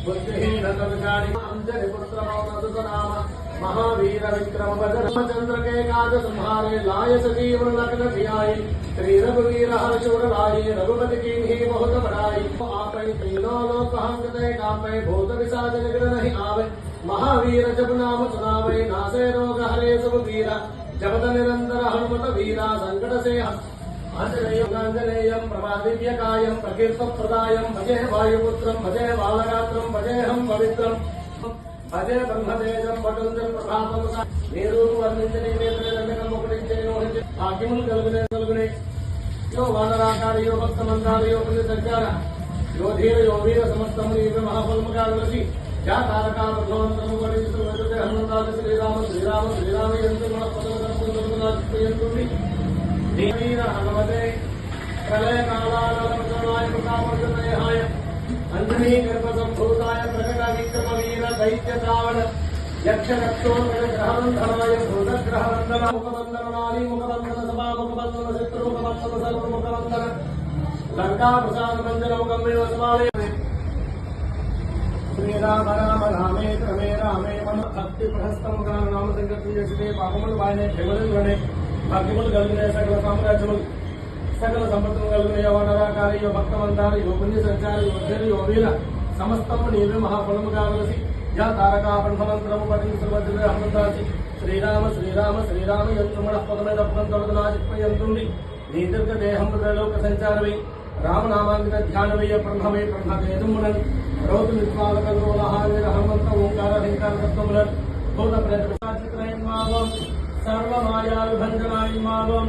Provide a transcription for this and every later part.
बुद्धिहीन तत्कारि अंजलि पुत्र नाम महावीर विक्रम चंद्र के काज संहारे लाय सजीवन लग्न धियाई श्री रघुवीर हर्षुर लाये रघुपति की ही बहुत बड़ाई आपै तीनों लोक हंसते कापै भूत विषाद निकट नहीं आवे महावीर जब नाम सुनावे नासे रोग हरे सब पीरा जपत निरंतर हनुमत वीरा संकट से आंजनेयं प्रभादिव्यकायं प्रकीर्तप्रदायं भजे वायुपुत्रं भजे बालगात्रं भजेऽहं पवित्रं भजे ब्रह्मतेजं वटुंजं प्रभातं नीरूपं वर्णिंचने नेत्रदण्डकं मुकुटिंचेनोहिंच भाग्यमुल कल्पने यो वानराकार यो भक्तमंदार यो पुण्यसंचार यो धीर यो वीर समस्तम नीव महाफलमकालसी या तारका प्रभवन्तम वरिष्ठ वजते हनुमंताद श्रीराम श्रीराम श्रीराम यंत्र मनःपदकर्पुरनाथयन्तुमि देवीर हनुमते प्रलय कालानलमचनाय प्रतापजनयहाय अंजनी गर्भसंभूताय प्रकटविक्रमवीर दैत्य रावण यक्ष रक्षोग्रहवन्धनाय भूतग्रहवन्दन मुखवन्दन नारी मुखवन्दन सभा मुखवन्दन शत्रु मुखवन्दन सर्व मुखवन्दन लंका प्रसाद मंजन मुखमेव समालय श्री राम राम रामे क्रमे रामे मम भक्ति प्रहस्तम गान नाम संकीर्तन श्री पापमुल वायने हेमलने भाग्यमुल गलगने सकल साम्राज्यमुल सकल संपत्तुल गलगने वानराकारी यो भक्तवंतार यो पुण्य संचार यो धीर यो वीर समस्तम नीवे महाफलम गावलसी या तारका ब्रह्ममंत्रम पठि सर्वजन हनुमंतासी श्रीराम श्रीराम श्रीराम यंत्रमण पदमे दपंतरदनाजिपयंतुंडि नीतिर्क देहं त्रैलोक संचारवै राम नामांकित ध्यानवै ब्रह्मवे ब्रह्मवेदमुनन रोग निस्वालकरोलहानिर हनुमंत ओंकार हिंकार तत्वमुनन भूत प्रेत चित्रयन्मावं सर्वमाया विभंजनायन्मावं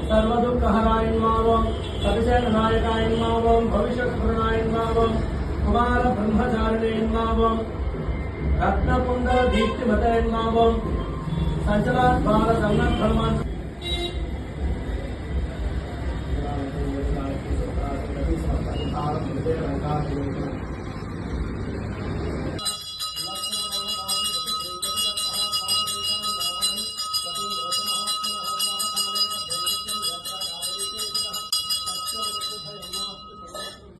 सर्वदुःखहरायन्मावं अभिषेकनायकायन्मावं भविष्यत्प्रणायन्मावं कुमार ब्रह्मचारिणेन्मावं रत्नपुंडल दीप्तिमतयन्मावं संचलात्माल सन्नद्धर्मन्